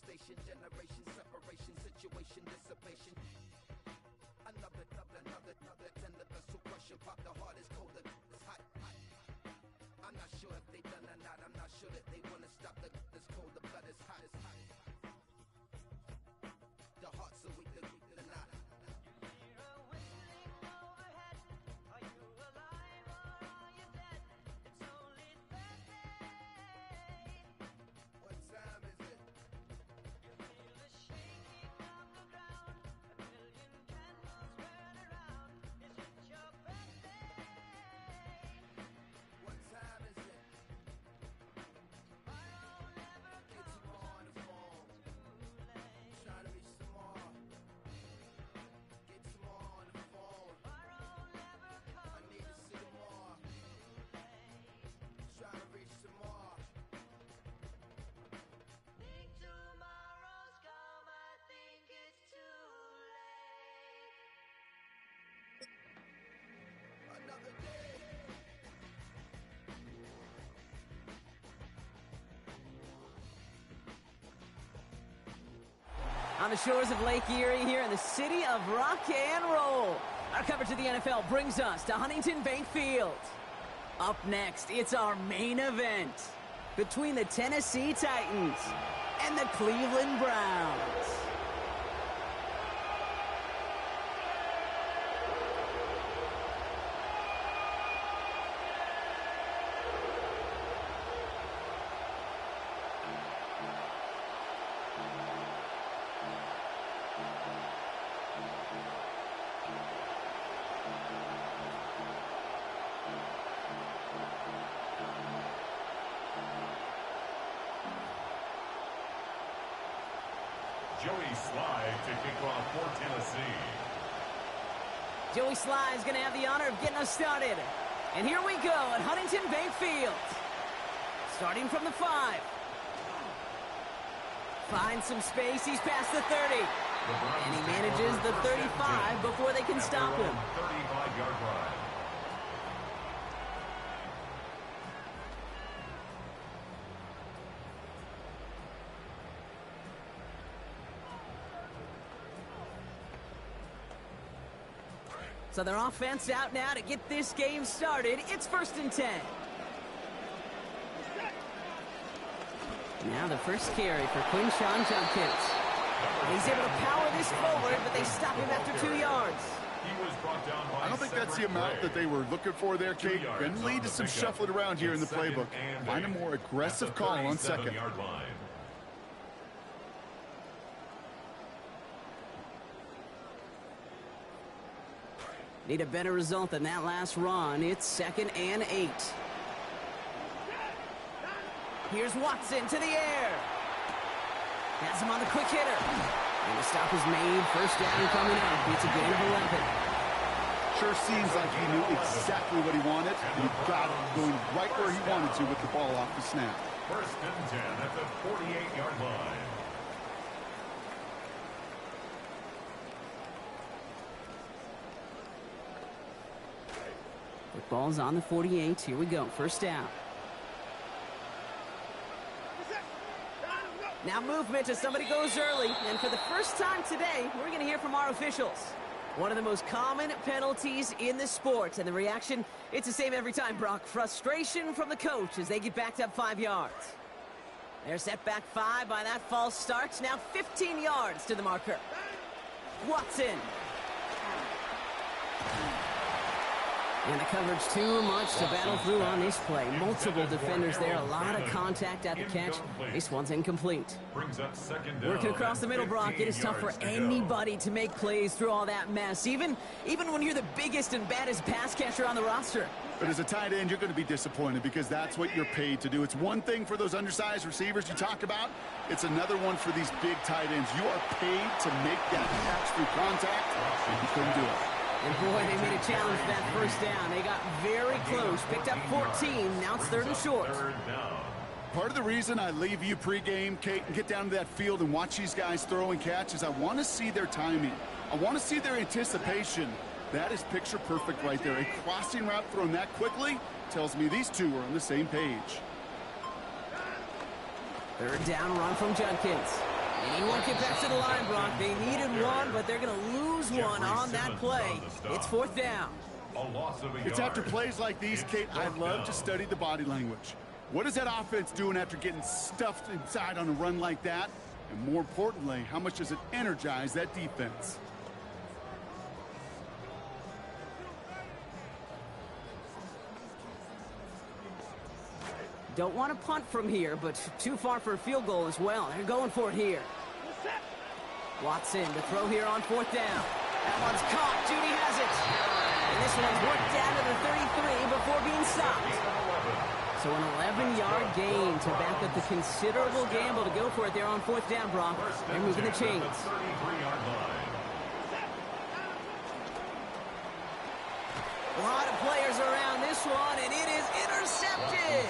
devastation, generation separation, situation dissipation. Another tender vessel crushing, pop the heart is colder, it's hot. I'm not sure if they done or not, I'm not sure that they wanna stop this cold, the blood is hot, it's hot. The heart's so weak, the not. On the shores of Lake Erie here in the city of rock and roll. Our coverage of the NFL brings us to Huntington Bank Field. Up next, it's our main event between the Tennessee Titans and the Cleveland Browns. Joey Slye to kick off for Tennessee. Joey Slye is going to have the honor of getting us started. And here we go at Huntington Bank Field. Starting from the 5. Finds some space. He's past the 30. And he manages the 35 before they can stop him. 35-yard line. So their offense out now to get this game started. It's 1st and 10. Now the first carry for Quinshawn Judkins. He's able to power this forward, but they stop him after 2 yards. He was brought down by I don't think that's the amount that they were looking for there, Kate. Been lead to some shuffling around here in the playbook. Find a more aggressive call on second. Need a better result than that last run. It's 2nd and 8. Here's Watson to the air. Has him on the quick hitter. And the stop is made. First down coming up. It's a gain of 11. Sure seems like he knew exactly what he wanted. And he got it going right where he wanted to with the ball off the snap. 1st and 10 at the 48-yard line. The ball's on the 48. Here we go. First down. Now movement as somebody goes early. And for the first time today, we're going to hear from our officials. One of the most common penalties in the sport. And the reaction, it's the same every time, Brock. Frustration from the coach as they get backed up 5 yards. They're set back 5 by that false start. Now 15 yards to the marker. Watson. And the coverage too much to battle through on this play. Multiple defenders there, a lot of contact at the catch. This one's incomplete. Working across the middle, Brock, it is tough for anybody to make plays through all that mess, even when you're the biggest and baddest pass catcher on the roster. But as a tight end, you're going to be disappointed because that's what you're paid to do. It's one thing for those undersized receivers you talk about. It's another one for these big tight ends. You are paid to make that catch through contact, and you couldn't do it. And boy, they made a challenge for that first down. They got very close, picked up 14. Now it's 3rd and short. Part of the reason I leave you pregame, Kate, and get down to that field and watch these guys throw and catch is I want to see their timing. I want to see their anticipation. That is picture perfect right there. A crossing route thrown that quickly tells me these two are on the same page. 3rd down run from Judkins. And he won't get back to the line, Brock. They needed one, but they're going to lose one on that play. It's fourth down. It's after plays like these, Kate, I love to study the body language. What is that offense doing after getting stuffed inside on a run like that? And more importantly, how much does it energize that defense? Don't want to punt from here, but too far for a field goal as well. They're going for it here. Watson to throw here on fourth down. That one's caught. Judy has it. And this one's worked down to the 33 before being stopped. So an 11-yard gain to back up the considerable gamble to go for it there on fourth down, Brock. They're moving the chains. A lot of players around this one, and it is intercepted.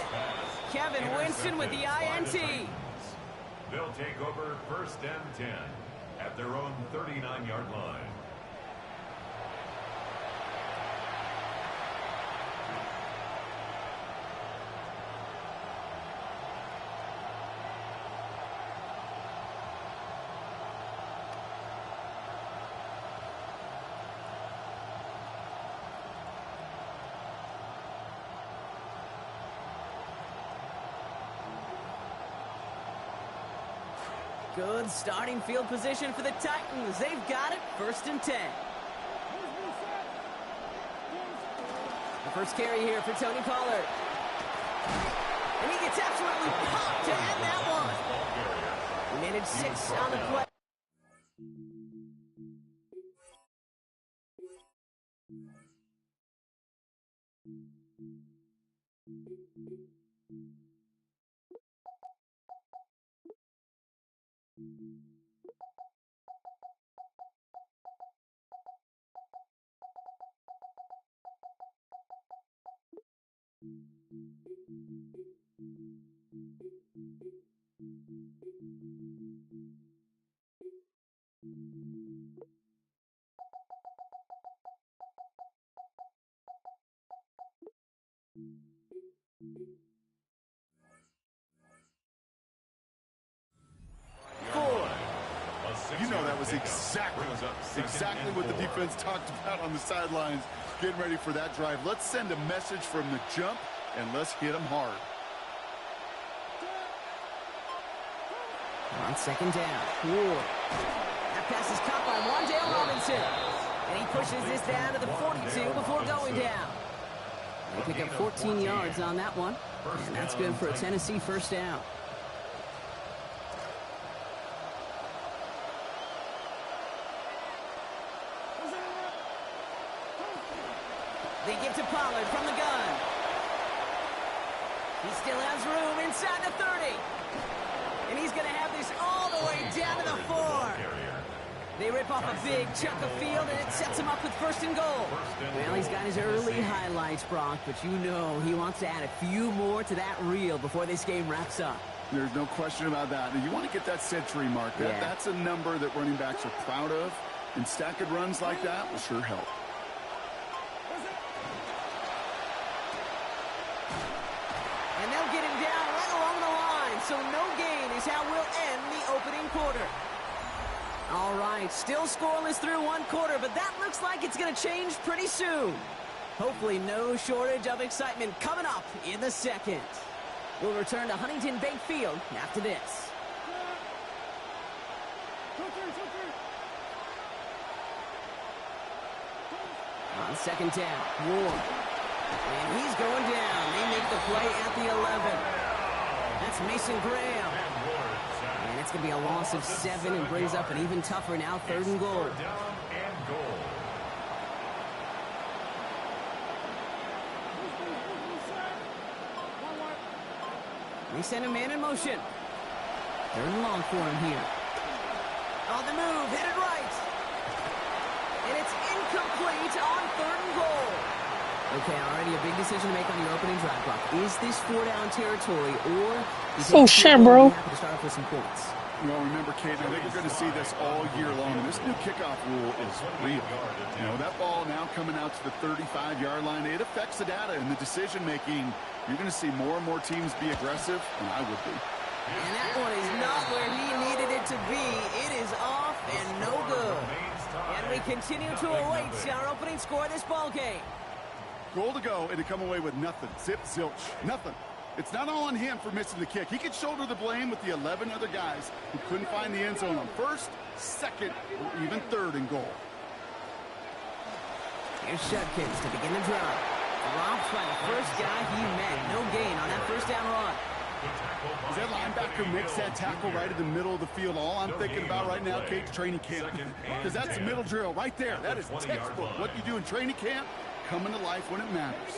Kevin Winston with the INT. They'll take over first and 10 at their own 39-yard line. Good starting field position for the Titans. They've got it, first and 10. The first carry here for Tony Pollard. And he gets absolutely popped to end that one. He managed 6 on the play. You know that was exactly what the defense talked about on the sidelines, getting ready for that drive. Let's send a message from the jump, and let's hit them hard. On second down, Ward. That pass is caught by Wan'Dale Robinson. And he pushes this down to the 42 before going down. They pick up 14 yards on that one. And that's good for a Tennessee first down. They give to Pollard from the gun. He still has room inside the 30. And he's going to have this all the way down to the 4. They rip off a big chunk of field, and it sets him up with first and goal. Well, he's got his early highlights, Brock, but you know he wants to add a few more to that reel before this game wraps up. There's no question about that. And you want to get that century mark. That's a number that running backs are proud of, and stacking runs like that will sure help. And they'll get him down right along the line, so no gain is how we'll end the opening quarter. All right, still scoreless through one quarter, but that looks like it's going to change pretty soon. Hopefully no shortage of excitement coming up in the second. We'll return to Huntington Bank Field after this. On second down, Ward. And he's going down. They make the play at the 11. That's Mason Graham. And it's going to be a loss of 7 and brings up an even tougher now third and goal. They send a man in motion. Third and long for him here. On the move, hit it right. And it's incomplete on third and goal. Okay, already a big decision to make on your opening drive, Brock. Is this 4-down territory, or oh shit, bro? Happy to start off with some points? Well, remember, Kate, I think we're going to see this all year long. And this new kickoff rule is real. You know, that ball now coming out to the 35-yard line, it affects the data and the decision-making. You're going to see more and more teams be aggressive, and I would be. And that one is not where he needed it to be. It is off and no good. And we continue to await our opening score of this ball game. Goal to go, and to come away with nothing. Zip, zilch, nothing. It's not all on him for missing the kick. He could shoulder the blame with the 11 other guys who couldn't find the end zone on first, second, or even third and goal. Here's Shudkins to begin the drive. Dropped by the first guy he met. No gain on that first down run. As that linebacker makes that tackle right in the middle of the field, all I'm thinking about right now, Kate's training camp. Because that's the middle drill right there. That is textbook. What you do in training camp, coming to life when it matters.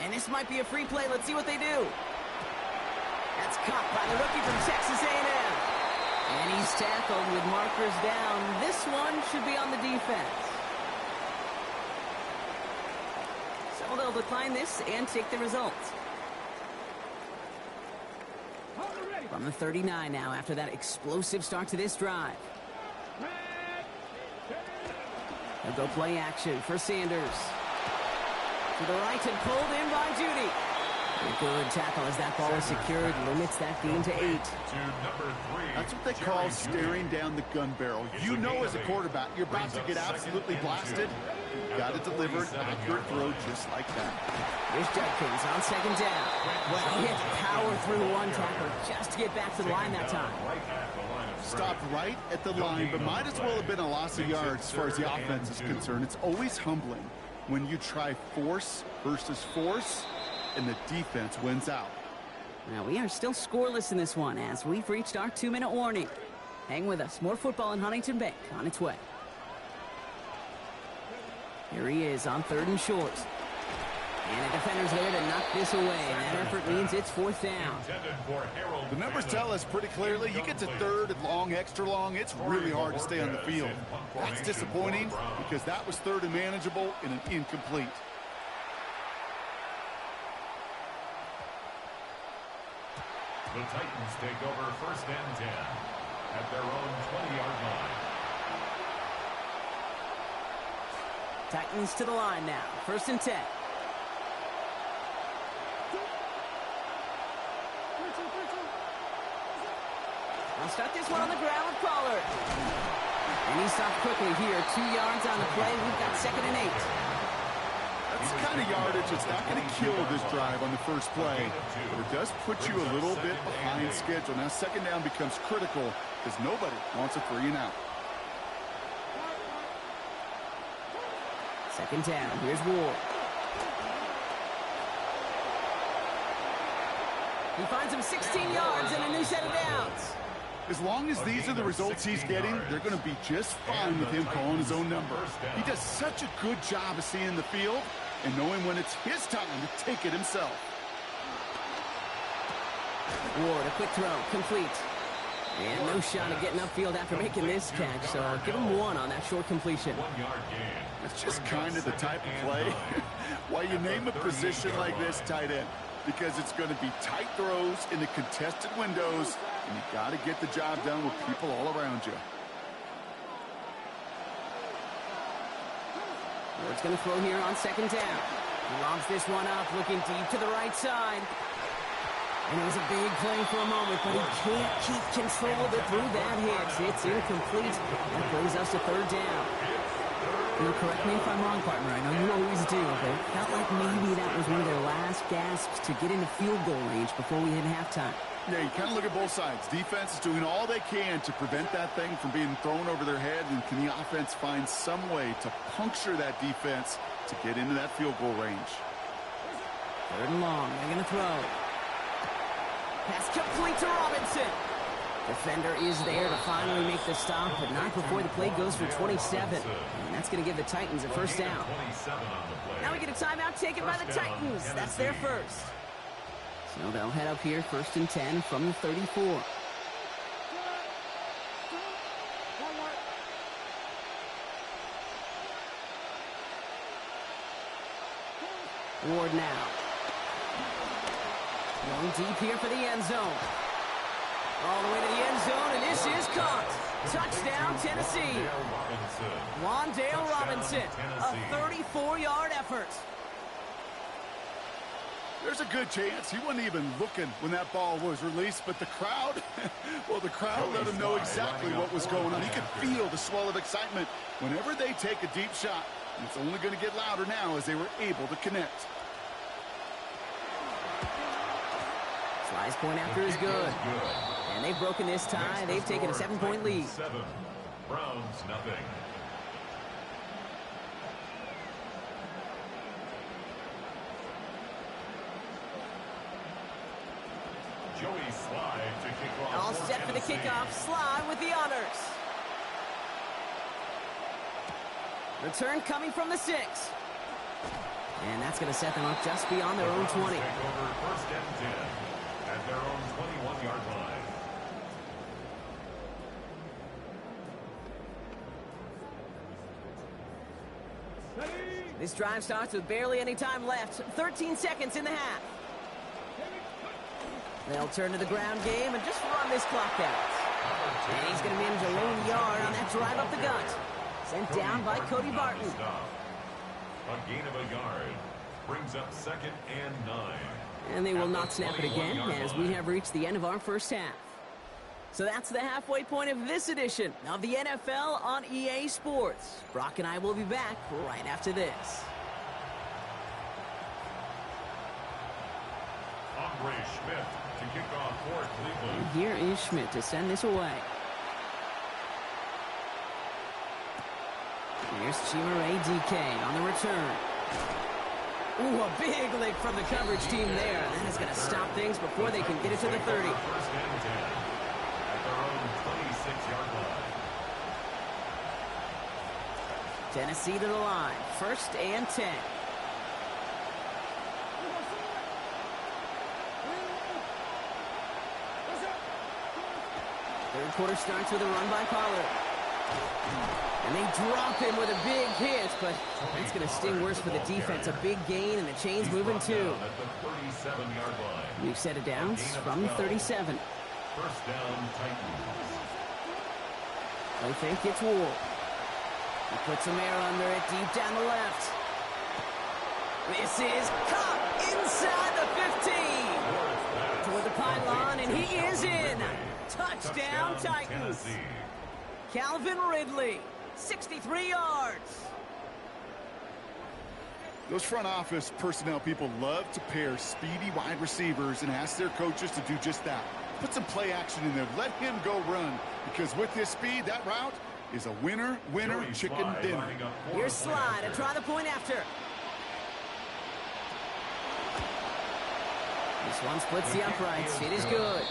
And this might be a free play. Let's see what they do. That's caught by the rookie from Texas A&M. And he's tackled with markers down. This one should be on the defense. So they'll decline this and take the results. From the 39 now after that explosive start to this drive. They'll go play action for Sanders. To the right and pulled in by Judy. A good tackle as that ball is secured. Limits that gain to 8. That's what they call staring down the gun barrel. You know as a quarterback, you're about to get absolutely blasted. You've got to deliver an accurate throw just like that. Here's Judkins on second down. Well, he had to power through one tackle just to get back to the line that time. Stopped right at the line, but might as well have been a loss of yards as far as the offense is concerned. It's always humbling when you try force versus force, and the defense wins out. Now, we are still scoreless in this one as we've reached our 2-minute warning. Hang with us. More football in Huntington Bank on its way. Here he is on 3rd and short. And the defender's there to knock this away, and that effort means it's 4th down. The numbers tell us pretty clearly, you get to 3rd and long, extra long, it's really hard to stay on the field. That's disappointing because that was 3rd and manageable and an incomplete. The Titans take over 1st and 10 at their own 20-yard line. Titans to the line now. 1st and 10. I'll start this one on the ground with Pollard. And he stopped quickly here. 2 yards on the play. We've got 2nd and 8. That's the kind of yardage that's not going to kill this drive on the first play, but it does put you a little bit behind schedule. Now 2nd down becomes critical because nobody wants a 3 and out. 2nd down. Here's Ward. He finds him 16 yards and a new set of downs. As long as these are the results he's getting, they're going to be just fine with him calling his own number. He does such a good job of seeing the field and knowing when it's his time to take it himself. Ward, a quick throw, complete. And no shot at getting upfield after making this catch, so I'll give him 1 on that short completion. It's just kind of the type of play why you name a position like this tight end, because it's going to be tight throws in the contested windows, and you got to get the job done with people all around you. Ward's going to throw here on 2nd down. He lobs this one up, looking deep to the right side. And it was a big play for a moment, but he can't keep control of it through that hit. It's incomplete. That brings us to 3rd down. You correct me if I'm wrong, partner. I know you always do, but it felt like maybe that was one of their last gasps to get into field goal range before we hit halftime. Yeah, you kind of look at both sides. Defense is doing all they can to prevent that thing from being thrown over their head, and can the offense find some way to puncture that defense to get into that field goal range? 3rd and long. They're going to throw. Pass complete to Robinson. Defender is there to finally make the stop, but not before the play goes for 27. And that's going to give the Titans a 1st down. Now we get a timeout taken by the Titans. That's their first. So they'll head up here 1st and 10 from the 34. Ward now. Going deep here for the end zone. All the way to the end zone, and this is caught. Touchdown, Tennessee. Wan'Dale Robinson, a 34-yard effort. There's a good chance he wasn't even looking when that ball was released, but the crowd, well, the crowd let him know exactly what was going on. He could feel the swell of excitement whenever they take a deep shot. And it's only going to get louder now as they were able to connect. Slice point after is good. And they've broken this tie. They've taken a 7-point lead. 7, Browns nothing. Joey Slide to kick off. All set for the kickoff. Slide with the honors. Return coming from the 6. And that's going to set them up just beyond their own 20. Take over first and 10 at their own 21-yard line. This drive starts with barely any time left. 13 seconds in the half. They'll turn to the ground game and just run this clock out. And he's going to manage a lone yard on that drive up the gut. Sent down by Cody Barton. A gain of a yard brings up 2nd and 9. And they will not snap it again as we have reached the end of our first half. So that's the halfway point of this edition of the NFL on EA Sports. Brock and I will be back right after this. Andre Schmidt to kick off for Cleveland. And here is Schmidt to send this away. Here's Chimere DK on the return. Ooh, a big lick from the coverage team there. That is going to stop things before they can get it to the 30. First and 10 at their own 26-yard line. Tennessee to the line. 1st and 10. Third quarter starts with a run by Pollard. And they drop him with a big hit, but that's going to sting worse for the defense. A big gain, and the chain's moving too. At the 37-yard line. We've set it down from 37. First down, Titans. Play fake, it's Wool. He puts some air under it, deep down the left. This is caught inside the 15. Toward the pylon, and he is in. Touchdown, Titans. Tennessee. Calvin Ridley, 63 yards. Those front office personnel people love to pair speedy wide receivers and ask their coaches to do just that. Put some play action in there. Let him go run. Because with his speed, that route is a winner, chicken dinner. Here's Slide to try the point after. This one splits the uprights. It is good.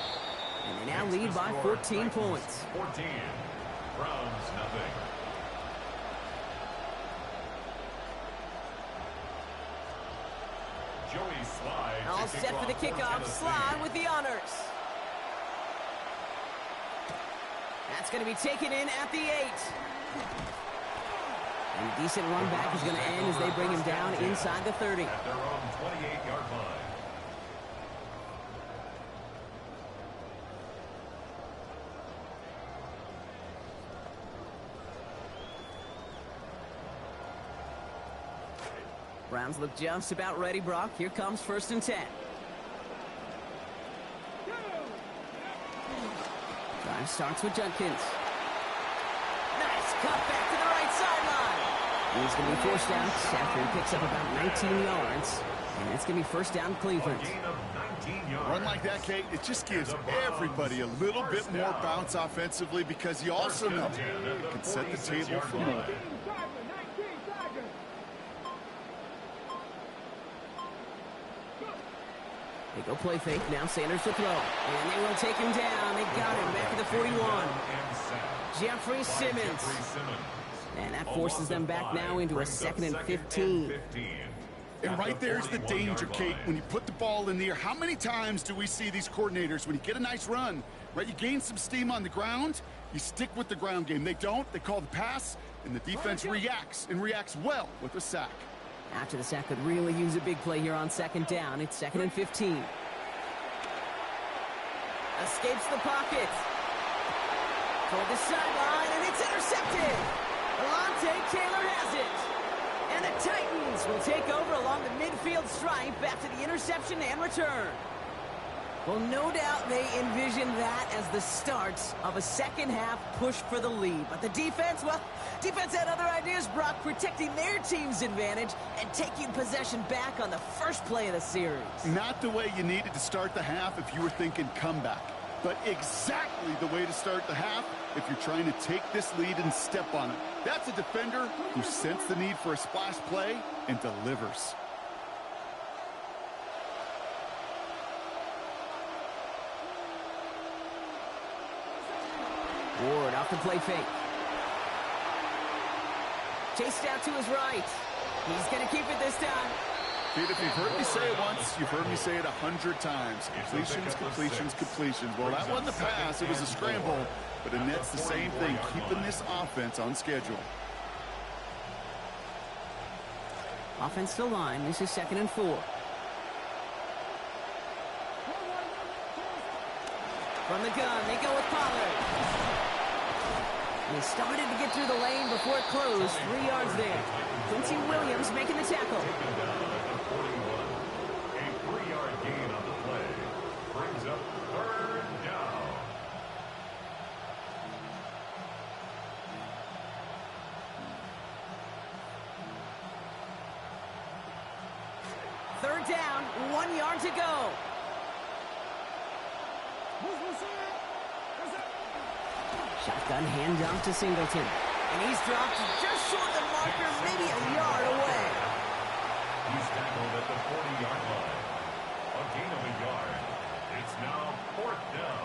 And they now lead by 14 points. 14. Browns nothing. Joey Slide. All set for the kickoff. Slide with the honors. That's going to be taken in at the 8. And a decent run back is going to end as they bring him down inside the 30. At their own 28-yard line. Browns look just about ready, Brock. Here comes 1st and 10. Drive starts with Judkins. Nice cut back to the right sideline. He's going to be forced out after he picks up about 19 yards. And it's going to be 1st down Cleveland. A gain of 19 yards. Run like that, Kate, it just gives everybody a little bit more bounce offensively because you also know you can set the table for more. They go play fake. Now Sanders to throw. And they will take him down. They got him back at the 41. Jeffrey Simmons. And that forces them back now into a 2nd and 15. And right there's the danger, Kate. When you put the ball in the air, how many times do we see these coordinators, when you get a nice run, right, you gain some steam on the ground, you stick with the ground game. They don't. They call the pass, and the defense reacts, and reacts well with a sack. After the sack could really use a big play here on 2nd down. It's 2nd and 15. Escapes the pocket. Toward the sideline, and it's intercepted. Alante Taylor has it. And the Titans will take over along the midfield stripe after the interception and return. Well, no doubt they envisioned that as the start of a second-half push for the lead. But the defense, well, defense had other ideas, Brock, protecting their team's advantage and taking possession back on the first play of the series. Not the way you needed to start the half if you were thinking comeback, but exactly the way to start the half if you're trying to take this lead and step on it. That's a defender who sensed the need for a splash play and delivers. Ward off the play fake. Chased out to his right. He's going to keep it this time. Dude, if you've heard me say it once, you've heard me say it 100 times. Completions, completions, completions. Well, that wasn't a pass. It was a scramble. But it nets the same thing, keeping this offense on schedule. Offensive line. This is 2nd and 4. From the gun, they go with Pollard. And he started to get through the lane before it closed. 3 yards there. Quincy Williams making the tackle. A 3-yard gain on the play. Brings up 3rd down. Third down, 1 yard to go. Shotgun handoff to Singleton. And he's dropped just short of the marker, maybe a yard away. He's tackled at the 40-yard line. A gain of a yard. It's now 4th down.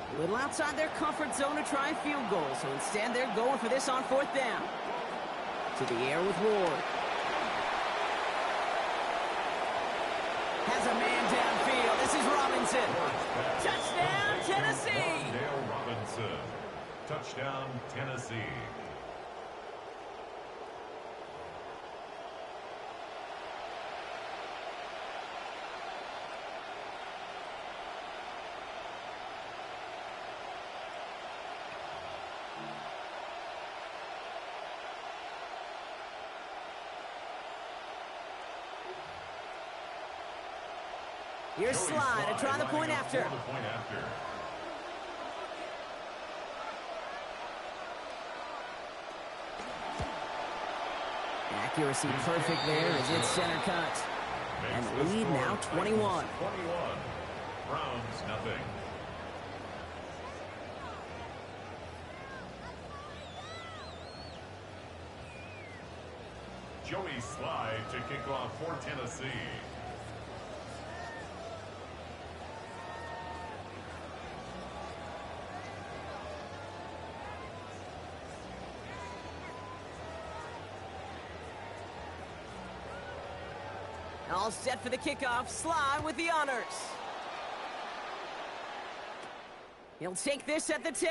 A little outside their comfort zone to try a field goal, so instead they're going for this on 4th down. To the air with Ward. Has a man downfield. This is Robinson. Touchdown, Tennessee! Dale Robinson. Touchdown, Tennessee. Here's Slide to try the point after. Accuracy perfect there as it's center cut. And the lead now 21. 21. Browns nothing. Joey Slide to kick off for Tennessee. All set for the kickoff. Slide with the honors. He'll take this at the 10.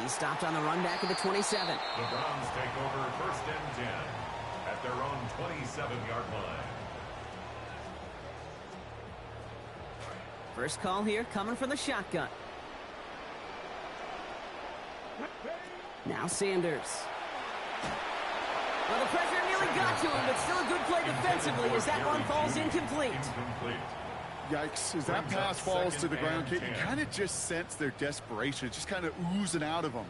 He stopped on the run back at the 27. The Browns take over 1st and 10 at their own 27-yard line. First call here coming from the shotgun. Now Sanders. Well, the pressure nearly got to him, but still a good play defensively as that one falls incomplete. Yikes, as that pass falls to the ground, Kate, you kind of just sense their desperation. It's just kind of oozing out of them.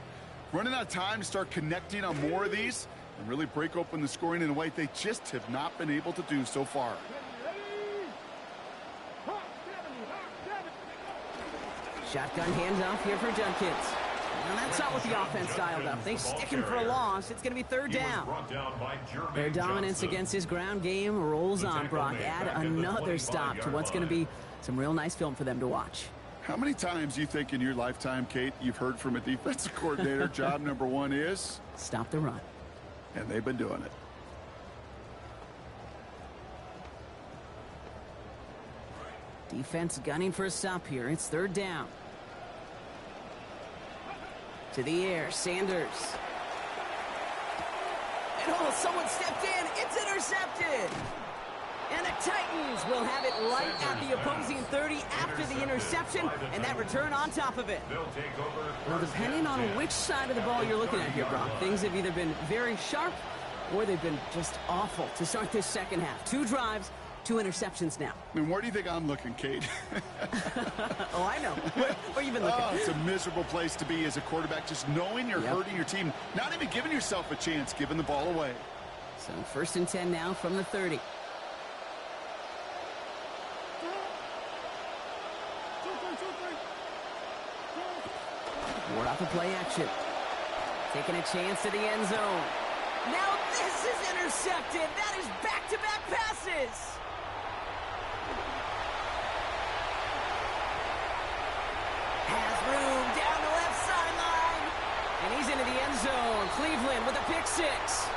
Running out of time to start connecting on more of these and really break open the scoring in a way they just have not been able to do so far. Shotgun handoff here for Judkins. And that's not what the offense dialed up. They stick him for a loss. It's going to be 3rd down. Their dominance against his ground game rolls on, Brock. Add another stop to what's going to be some real nice film for them to watch. How many times do you think in your lifetime, Kate, you've heard from a defensive coordinator, job number 1 is? Stop the run. And they've been doing it. Defense gunning for a stop here. It's third down. To the air, Sanders. And someone stepped in. It's intercepted. And the Titans will have it right at the opposing 30 after the interception, and that return on top of it. Well, depending on which side of the ball you're looking at here, Brock, things have either been very sharp or they've been just awful to start this second half. 2 drives, 2 interceptions now. I mean, where do you think I'm looking, Kate? Oh, I know. Where you been looking? Oh, it's a miserable place to be as a quarterback, just knowing you're hurting your team, not even giving yourself a chance, giving the ball away. So first and 10 now from the 30. Ward off the play action. Taking a chance to the end zone. Now this is intercepted. That is back-to-back passes. Has room down the left sideline. And he's into the end zone. Cleveland with a pick 6.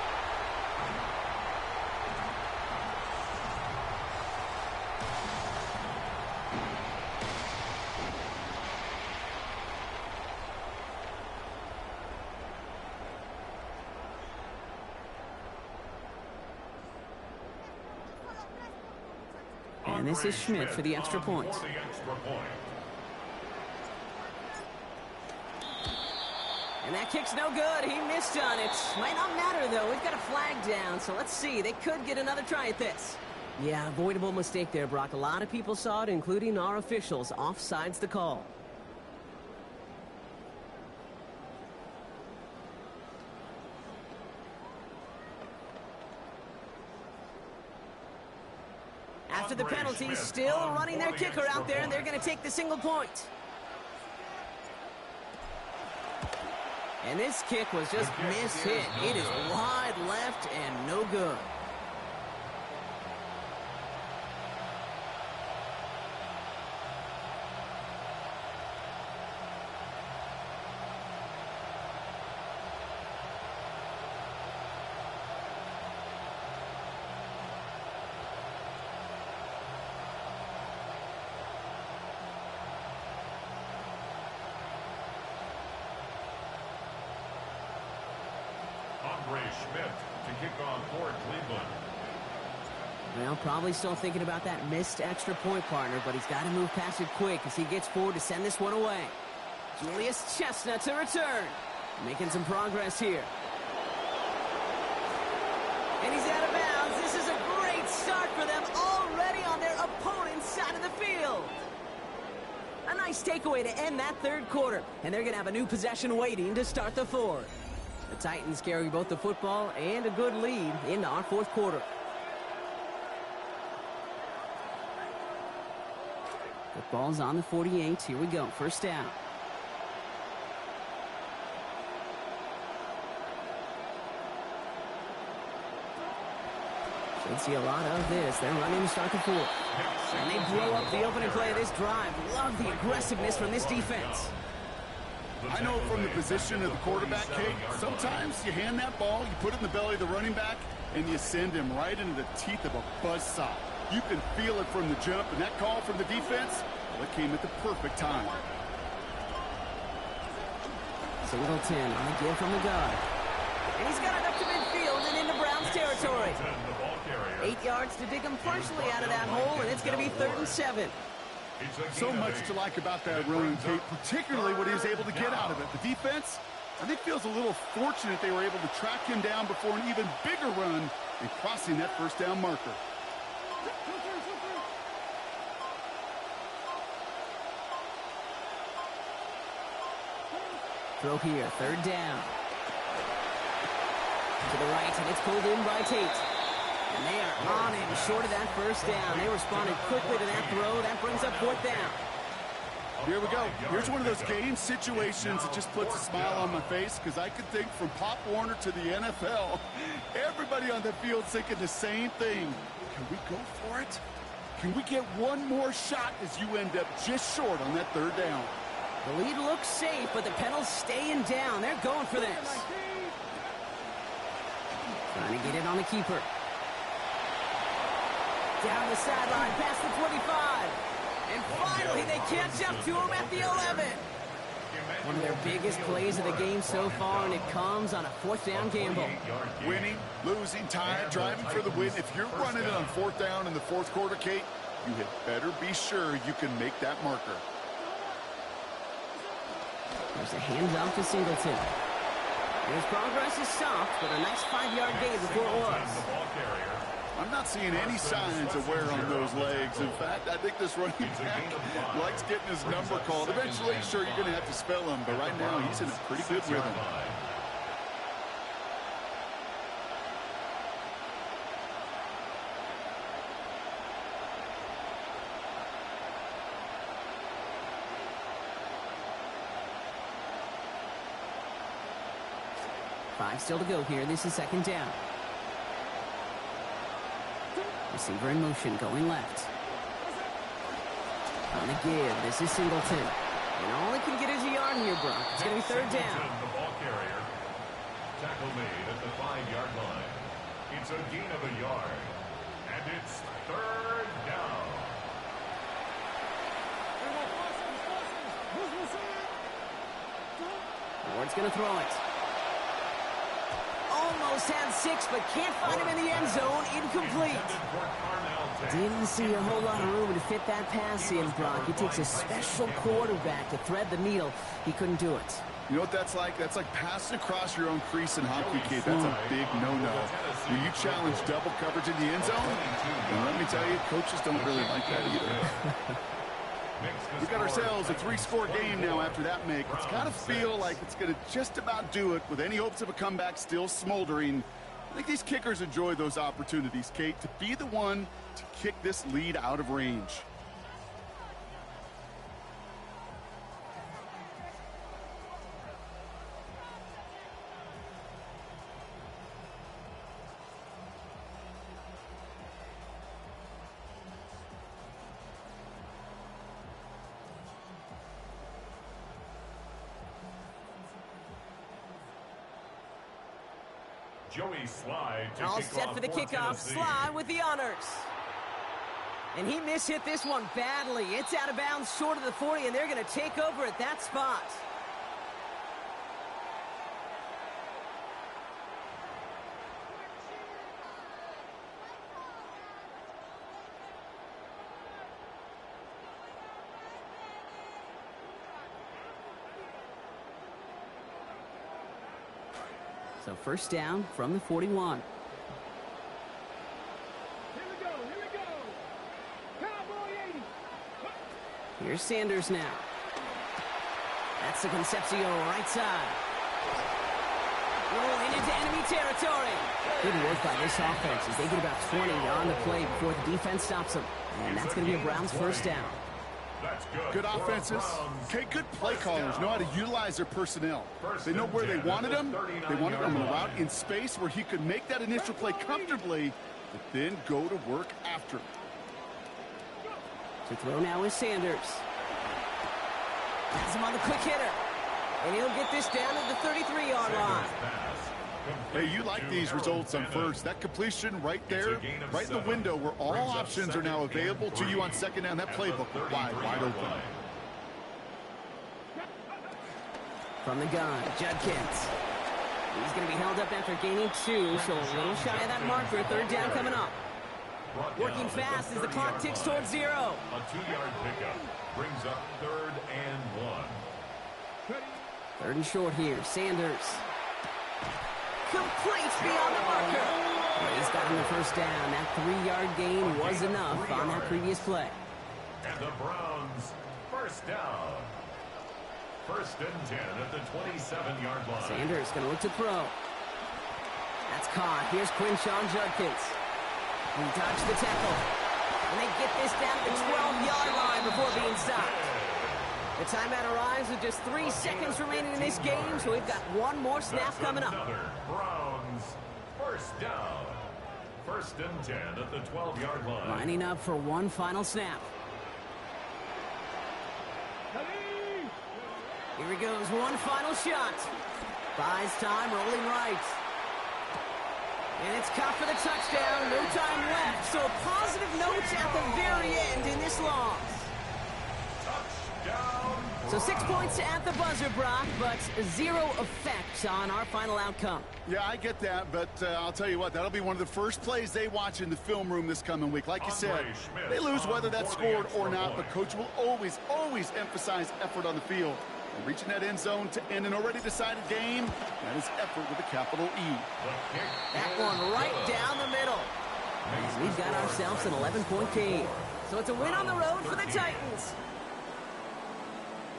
And this is Schmidt for the extra point. And that kick's no good. He missed on it. Might not matter, though. We've got a flag down, so let's see. They could get another try at this. Yeah, avoidable mistake there, Brock. A lot of people saw it, including our officials. Offsides the call. After the penalty, still running their kicker out there, and they're going to take the single point. And this kick was just mishit. It is wide left and no good. Schmidt to kick off for Cleveland. Well, probably still thinking about that missed extra point, partner, but he's got to move past it quick as he gets forward to send this one away. Julius Chestnut to return. Making some progress here. And he's out of bounds. This is a great start for them, already on their opponent's side of the field. A nice takeaway to end that third quarter, and they're going to have a new possession waiting to start the fourth. The Titans carry both the football and a good lead into our fourth quarter. The ball's on the 48. Here we go. First down. Should see a lot of this. They're running to start the fourth. And they blow up the opening play of this drive. Love the aggressiveness from this defense. I know from the position of the quarterback, Kate, sometimes you hand that ball, you put it in the belly of the running back, and you send him right into the teeth of a buzzsaw. You can feel it from the jump, and that call from the defense, well, it came at the perfect time. Singleton on the give from the guard. And he's got it up to midfield and into Browns territory. 8 yards to dig him partially out of that hole, and it's going to be 3rd and 7. So much to like about that run, Kate, particularly what he was able to get out of it. The defense, I think, feels a little fortunate they were able to track him down before an even bigger run and crossing that first down marker. Throw here, 3rd down. To the right, and it's pulled in by Tate. And they are on him short of that first down. They responded quickly to that throw. That brings up 4th down. Here we go. Here's one of those game situations that just puts a smile on my face because I could think from Pop Warner to the NFL, everybody on the field thinking the same thing. Can we go for it? Can we get one more shot as you end up just short on that 3rd down? The lead looks safe, but the Penals staying down. They're going for this. Trying to get it on the keeper. Down the sideline, past the 25. And finally, they catch up to him at the 11. One of their biggest plays of the game so far, and it comes on a 4th down gamble. Winning, losing, tied, driving for the win. If you're running it on 4th down in the 4th quarter, Kate, you had better be sure you can make that marker. There's a handoff to Singleton. His progress is stopped, but a nice 5-yard gain before it was. I'm not seeing any signs of wear on those legs. In fact, I think this running back likes getting his number called. Eventually, sure, you're going to have to spell him, but right now he's in a pretty good rhythm. Five still to go here. This is 2nd down. Receiver in motion, going left. On the give, this is Singleton. And all he can get is a yard here, Brock. It's going to be 3rd down. The ball carrier. Tackle made at the 5-yard line. It's a gain of a yard. And it's 3rd down. Ward's going to throw it. Almost had 6, but can't find him in the end zone. Incomplete. Didn't see a whole lot of room to fit that pass in, Brock. It takes a special quarterback to thread the needle. He couldn't do it. You know what that's like? That's like passing across your own crease in hockey, Kate. That's a big no-no. When you challenge double coverage in the end zone, and let me tell you, coaches don't really like that either. We've got ourselves a 3-score game now after that make. It's got to feel like it's going to just about do it with any hopes of a comeback still smoldering. I think these kickers enjoy those opportunities, Kate, to be the one to kick this lead out of range. Joey Slide to All kick set off for the kickoff. Tennessee. Slide with the honors. And he mishit this one badly. It's out of bounds short of the 40, and they're going to take over at that spot. So 1st down from the 41. Here we go. Cowboy 80. Here's Sanders now. That's the Concepcion right side. Rolling into enemy territory. Good work by this offense as they get about 20 on the play before the defense stops them. And that's going to be a Browns 1st down. That's Good offenses. Okay, good play callers know how to utilize their personnel. They know where they wanted them. They wanted them in a route in space where he could make that initial play comfortably, but then go to work after it. To throw now is Sanders. Has him on the quick hitter. And he'll get this down at the 33-yard line. Hey, you like these results on first. That completion right there, right in the window where all options are now available to you on 2nd down. That playbook wide open. From the gun, Judkins. He's going to be held up after gaining 2, so a little shy of that marker. 3rd down coming up. Working fast as the clock ticks towards 0. A 2-yard pickup brings up 3rd and 1. 3rd and short here. Sanders. Complete beyond the marker. Well, he's got him the 1st down. That 3-yard gain was enough on that previous play. And the Browns 1st down. 1st and 10 at the 27-yard line. Sanders going to look to throw. That's caught. Here's Quinshawn Judkins. He dodged the tackle. And they get this down to the 12-yard line before being stopped. The timeout arrives with just 3 seconds remaining in this game, so we've got one more snap coming up. Another Browns 1st down. 1st and 10 at the 12-yard line. Lining up for one final snap. Here he goes, one final shot. Buys time, rolling right. And it's caught for the touchdown. No time left, so a positive note at the very end in this loss. down. So 6 points at the buzzer, Brock, but 0 effect on our final outcome. Yeah, I get that, but I'll tell you what, that'll be one of the first plays they watch in the film room this coming week. Like you said, they lose whether that's scored or not, but Coach will always emphasize effort on the field. And reaching that end zone to end an already decided game, that is effort with a capital E. That one right down the middle. We've got ourselves an 11-point game. So it's a win on the road for the Titans.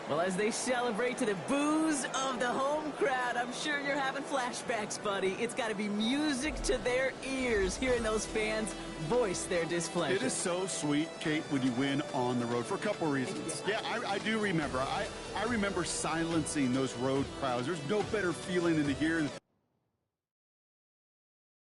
Well, as they celebrate to the boos of the home crowd, I'm sure you're having flashbacks, buddy. It's got to be music to their ears, hearing those fans voice their displeasure. It is so sweet, Kate, when you win on the road for a couple reasons. Yeah, I do remember. I remember silencing those road crowds. There's no better feeling than to hear